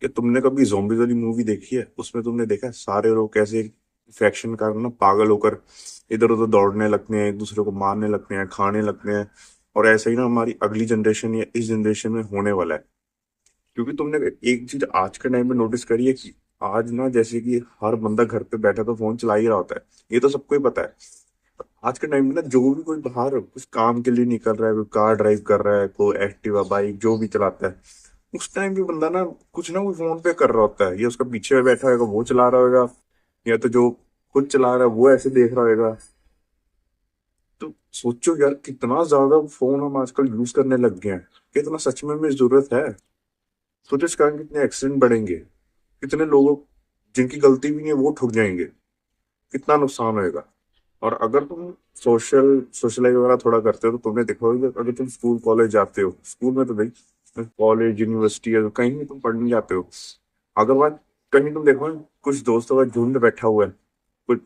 कि तुमने कभी zombies वाली मूवी देखी है? उसमें तुमने देखा है सारे लोग कैसे इन्फेक्शन के कारण ना पागल होकर इधर उधर दौड़ने लगते हैं, एक दूसरे को मारने लगते हैं, खाने लगते हैं। और ऐसा ही ना हमारी अगली जनरेशन या इस जनरेशन में होने वाला है। क्योंकि तुमने एक चीज आज के टाइम में नोटिस करी है कि आज ना जैसे कि हर बंदा घर पे बैठा तो फोन चला ही रहा होता है। ये तो सबको ही पता है। आज के टाइम में ना जो भी कोई बाहर कुछ काम के लिए निकल रहा है, कोई कार ड्राइव कर रहा है, कोई एक्टिवा बाइक जो भी चलाता है, उस टाइम भी बंदा ना कोई फोन पे कर रहा होता है। या उसका पीछे में बैठा होगा वो चला रहा होगा, या तो जो खुद चला रहा है वो ऐसे देख रहा होगा। तो सोचो यार कितना ज्यादा फोन हम आजकल यूज करने लग गए हैं। कितना सच में जरूरत है? सोचो इस कारण कितने एक्सीडेंट बढ़ेंगे, कितने लोगों जिनकी गलती भी नहीं है वो ठुक जाएंगे, कितना नुकसान होएगा। और अगर तुम सोशलाइज वगैरह थोड़ा करते हो तो तुमने देखा होगा कि अगर तुम स्कूल कॉलेज जाते हो, स्कूल में तो नहीं, कॉलेज यूनिवर्सिटी या कहीं भी तुम पढ़ने जाते हो, अगर वहाँ कहीं तुम देखो कुछ दोस्तों का झुंड बैठा हुआ है, कुछ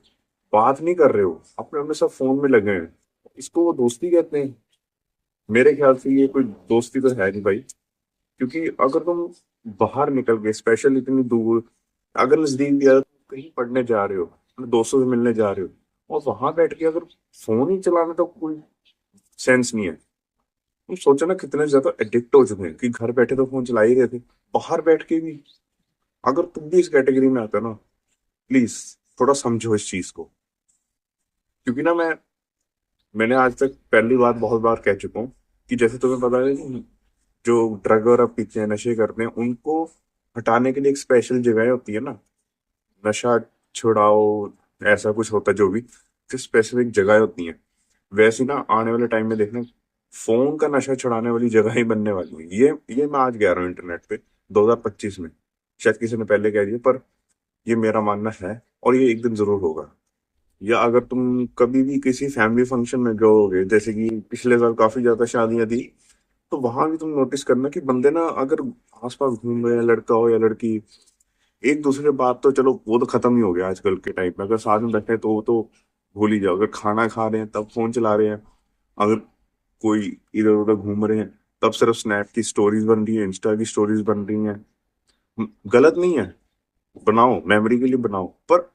बात नहीं कर रहे हो, अपने अपने सब फोन में लगे हैं, इसको वो दोस्ती कहते हैं? मेरे ख्याल से ये कोई दोस्ती तो है नहीं भाई। क्योंकि अगर तुम बाहर निकल के स्पेशल इतनी दूर, अगर नजदीक भी अगर तुम कहीं पढ़ने जा रहे हो, अपने दोस्तों से मिलने जा रहे हो, और वहां बैठ के अगर फोन ही चलाने तो कोई सेंस नहीं है। तुम सोचो ना कितने ज्यादा एडिक्ट हो चुके हैं कि घर बैठे तो फोन चला ही रहे थे, बाहर बैठ के भी। अगर तुम भी इस कैटेगरी में आते हो ना, प्लीज थोड़ा समझो इस चीज को। क्योंकि ना मैंने आज तक पहली बात बहुत बार कह चुका हूँ कि जैसे तुम्हें पता है कि जो ड्रग और पीते हैं, नशे करते हैं, उनको हटाने के लिए एक स्पेशल जगह होती है ना, नशा छुड़ाओ, ऐसा कुछ होता है जो भी, तो स्पेसिफिक जगह होती है। वैसे ना आने वाले टाइम में देखना फोन का नशा छुड़ाने वाली जगह ही बनने वाली है। ये मैं आज कह रहा हूँ इंटरनेट पे 2025 में। शायद किसी ने पहले कह दिया, पर ये मेरा मानना है और ये एक दिन जरूर होगा। या अगर तुम कभी भी किसी फैमिली फंक्शन में गए, जैसे कि पिछले साल काफी ज्यादा शादियां थी, तो वहां भी तुम नोटिस करना कि बंदे ना अगर आसपास घूम रहे हैं, लड़का हो या लड़की, एक दूसरे बात तो चलो वो तो खत्म ही हो गया आजकल के टाइम में। अगर साथ में बैठे हैं तो वो तो भूल ही जाओ। अगर खाना खा रहे हैं तब फोन चला रहे हैं, अगर कोई इधर उधर घूम रहे हैं तब सिर्फ स्नैप की स्टोरीज बन रही है, इंस्टा की स्टोरीज बन रही हैं। गलत नहीं है, बनाओ, मेमोरी के लिए बनाओ, पर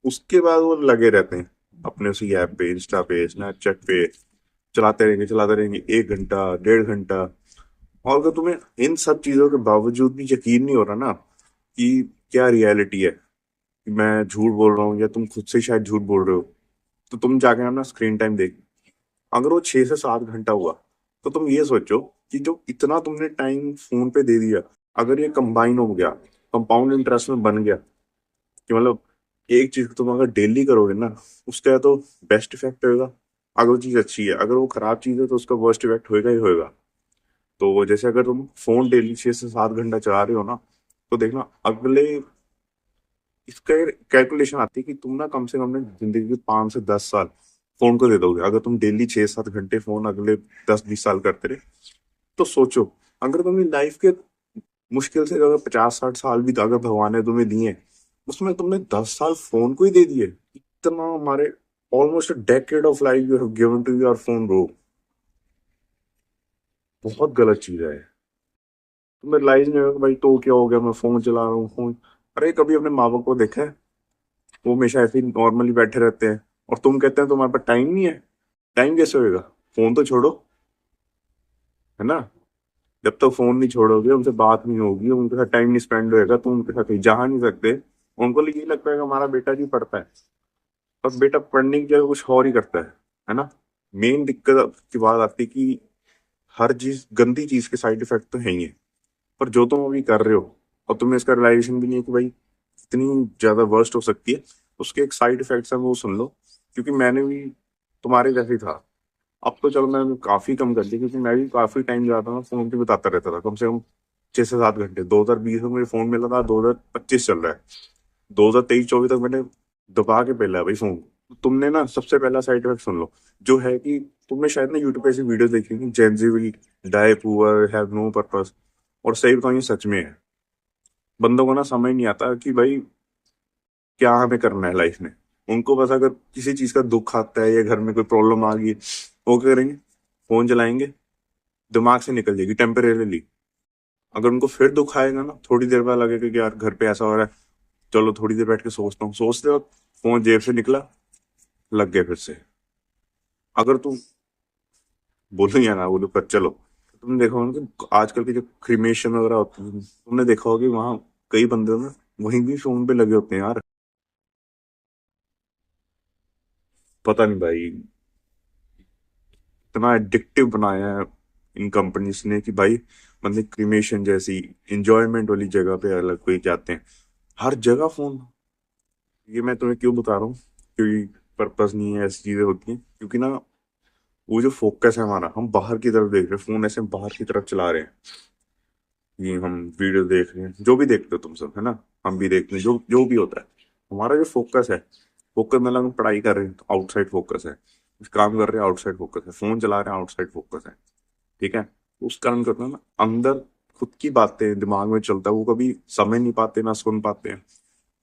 उसके बाद वो लगे रहते हैं अपने उसी ऐप पे, इंस्टा पे, स्नैपचैट पे, चलाते रहेंगे 1 घंटा 1.5 घंटा। और अगर तुम्हें इन सब चीजों के बावजूद भी यकीन नहीं हो रहा ना कि क्या रियलिटी है, कि मैं झूठ बोल रहा हूँ या तुम खुद से शायद झूठ बोल रहे हो, तो तुम जाके अपना स्क्रीन टाइम देख। अगर वो 6 से 7 घंटा हुआ, तो तुम ये सोचो कि जो इतना तुमने टाइम फोन पे दे दिया, अगर ये कंबाइन हो गया, कंपाउंड इंटरेस्ट में बन गया, कि मतलब एक चीज को तुम अगर डेली करोगे ना, उसका या तो बेस्ट इफेक्ट होगा, अगर वो चीज अच्छी है। अगर वो खराब चीज है तो उसका वर्स्ट इफेक्ट होएगा ही होएगा। तो जैसे अगर तुम फोन डेली 6 से 7 घंटा चला रहे हो ना, तो देखना अगले, इसका कैलकुलेशन आती है कि तुम ना कम से कम ना जिंदगी के 5 से 10 साल फोन को दे दोगे। अगर तुम डेली 6 7 घंटे फोन अगले 10 20 साल करते रहे, तो सोचो, अगर तुमने लाइफ के मुश्किल से अगर 50 60 साल भी अगर भगवान ने तुम्हें दिए, उसमें तुमने 10 साल फोन को ही दे दिए। इतना हमारे almost decade of life you have given to your phone bro. बहुत गलत चीज है। तुम्हें रियलाइज नहीं होगा कि भाई तो क्या हो गया, मैं फोन चला रहा हूँ फोन। अरे कभी अपने माँ बाप को देखा है? वो हमेशा ऐसे ही नॉर्मली बैठे रहते हैं, और तुम कहते हैं तुम्हारे पास टाइम नहीं है। टाइम कैसे होएगा? फोन तो छोड़ो, है ना? जब तक फोन नहीं छोड़ोगे, उनसे बात नहीं होगी, उनके साथ टाइम नहीं स्पेंड होएगा, तुम उनके साथ कहीं जा नहीं सकते। उनको यही लगता है कि हमारा बेटा जी पढ़ता है, और बेटा पढ़ने की जगह कुछ और ही करता है ना? मेन दिक्कत की बात आती है कि हर चीज, गंदी चीज के साइड इफेक्ट तो है ही है, पर जो तुम अभी कर रहे हो और तुम्हें इसका रियलाइजेशन भी नहीं है कि भाई इतनी ज्यादा वर्स्ट हो सकती है, उसके एक साइड इफेक्ट्स हैं वो सुन लो। क्योंकि मैंने भी तुम्हारे जैसे ही था। अब तो चलो मैंने काफी कम कर दिया, क्योंकि मैं भी काफी टाइम जाता था फोन पे बिताता रहता था, कम से कम 6 से 7 घंटे। 2020 में मुझे फोन मिला था, 2025 चल रहा है, 2023 24 तक मैंने दबा के पेला है भाई फोन। तुमने ना सबसे पहला साइड इफेक्ट सुन लो, जो है कि तुमने शायद ना यूट्यूब पे ऐसी वीडियो देखी होगी, gen Z will die poor, have no purpose. और सही बताऊं ये सच में है। बंदों को ना समझ नहीं आता कि भाई क्या हमें करना है लाइफ में। उनको बस अगर किसी चीज का दुख आता है या घर में कोई प्रॉब्लम आ गई, वो क्या करेंगे? फोन चलाएंगे, दिमाग से निकल जाएगी टेम्परेरीली। अगर उनको फिर दुख आएगा ना, थोड़ी देर बाद लगेगा कि यार घर पे ऐसा हो रहा है, चलो थोड़ी देर बैठ के सोचता हूँ, सोचते वक्त फोन जेब से निकला, लग गए फिर से। अगर तुम बोलो या ना बोलो, पर चलो, तुमने देखा होगा कि आजकल के जो क्रिमेशन वगैरह होते हैं, तुमने देखा होगा कि वहां कई बंदे ना वहीं भी फोन पे लगे होते हैं यार। पता नहीं भाई, इतना एडिक्टिव बनाया है इन कंपनीज ने कि भाई बंदे क्रिमेशन जैसी इंजॉयमेंट वाली जगह पे अलग कोई जाते हैं, हर जगह फोन। ये मैं तुम्हें क्यों बता रहा हूँ, क्योंकि पर्पस नहीं है, ऐसी चीजें होती हैं क्योंकि ना वो जो फोकस है हमारा, हम बाहर की तरफ देख रहे हैं, फोन ऐसे हम बाहर की तरफ चला रहे हैं, ये हम वीडियो देख रहे हैं, जो भी देखते हो तुम सब, है ना, हम भी देखते हैं, जो जो भी होता है, हमारा जो फोकस है, फोकस मतलब हम पढ़ाई कर रहे हैं तो आउटसाइड फोकस है, कुछ काम कर रहे हैं आउटसाइड फोकस है, फोन चला रहे हैं आउटसाइड फोकस है, ठीक है। तो उस कारण करना ना, अंदर खुद की बातें दिमाग में चलता है, वो कभी समझ नहीं पाते ना सुन पाते हैं।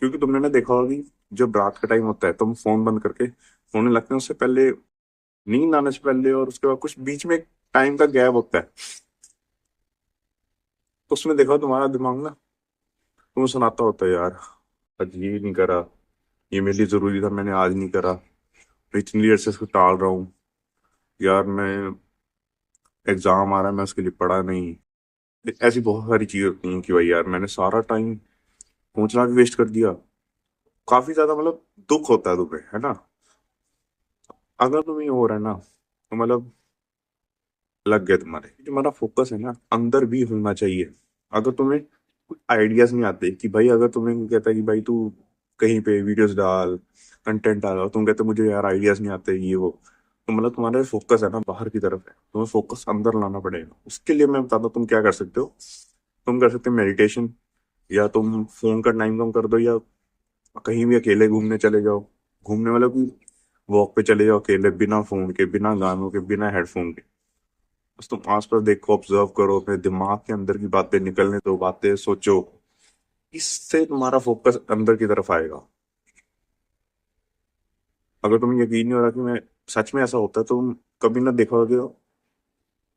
क्योंकि तुमने ना देखा होगा कि जब रात का टाइम होता है तो हम फोन बंद करके सोने लगते हैं, उससे पहले, नींद आने से पहले और उसके बाद कुछ बीच में टाइम का गैप होता है, तो उसमें देखा तुम्हारा दिमाग ना तुम्हें सुनाता होता है यार, आज ये नहीं करा, ये मेरे लिए जरूरी था मैंने आज नहीं करा, मैं इतनी देर से इसको टाल रहा हूँ, यार मैं एग्जाम आ रहा है मैं उसके लिए पढ़ा नहीं। ऐसी बहुत सारी चीजें होती हैं कि भाई यार मैंने सारा टाइम सोचना भी वेस्ट कर दिया, काफी ज्यादा मतलब दुख होता है तुम्हें, है ना। अगर तुम्हें हो रहा है ना, तो मतलब लग गया तुम्हारे, तुम्हारा फोकस है ना अंदर भी होना चाहिए। अगर तुम्हें कुछ आइडियाज नहीं आते कि भाई, अगर तुम्हें कोई कहता है कि भाई तू कहीं पे वीडियोस डाल, कंटेंट डाल, और तुम कहते हो मुझे यार आइडियाज नहीं आते ये वो, तो मतलब तुम्हारा फोकस है ना बाहर की तरफ है, तुम्हें फोकस अंदर लाना पड़ेगा। उसके लिए मैं बताता हूँ तुम क्या कर सकते हो। तुम कर सकते हो मेडिटेशन, या तुम फोन का टाइम कम कर दो, या कहीं भी अकेले घूमने चले जाओ, घूमने वाले कोई वॉक पे चले जाओ अकेले, बिना फोन के, बिना गानों के, बिना हेडफोन के, बस तुम आसपास देखो, ऑब्जर्व करो, अपने दिमाग के अंदर की बातें निकलने दो, बातें सोचो, इससे तुम्हारा फोकस अंदर की तरफ आएगा। अगर तुम्हें यकीन नहीं हो रहा कि मैं सच में ऐसा होता है, तो तुम कभी ना देखा होगा कि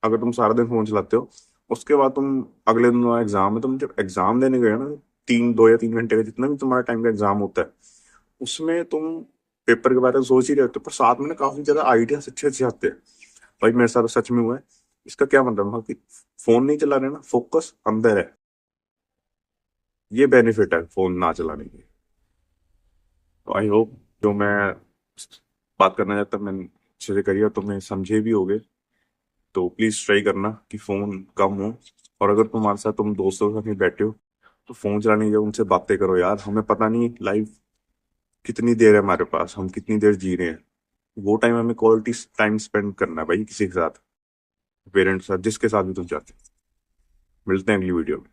अगर तुम सारा दिन फोन चलाते हो, उसके बाद तुम अगले दिन तुम्हारा एग्जाम है, तुम जब एग्जाम देने गए ना, 2 या 3 घंटे का जितना भी तुम्हारा टाइम का एग्जाम होता है, उसमें तुम पेपर के बारे में सोच ही रहे होते हो, पर साथ में ना काफी ज्यादा आइडियाज अच्छे अच्छे आते हैं। भाई मेरे साथ सच में हुआ है। इसका क्या मतलब है कि फोन नहीं चला रहे ना, फोकस अंदर है, ये बेनिफिट है फोन ना चलाने की। तो आई होप जो मैं बात करना चाहता मैंने अच्छे से करिए, और तुम्हें समझे भी होगे। तो प्लीज ट्राई करना कि फोन कम हो, और अगर तुम्हारे साथ तुम दोस्तों के साथ नहीं बैठे हो, तो फोन चलाने की जगह उनसे बातें करो यार। हमें पता नहीं लाइफ कितनी देर है हमारे पास, हम कितनी देर जी रहे हैं, वो टाइम हमें क्वालिटी टाइम स्पेंड करना है भाई, किसी के साथ, पेरेंट्स के साथ, जिसके साथ भी तुम चाहते हो। मिलते हैं अगली वीडियो में।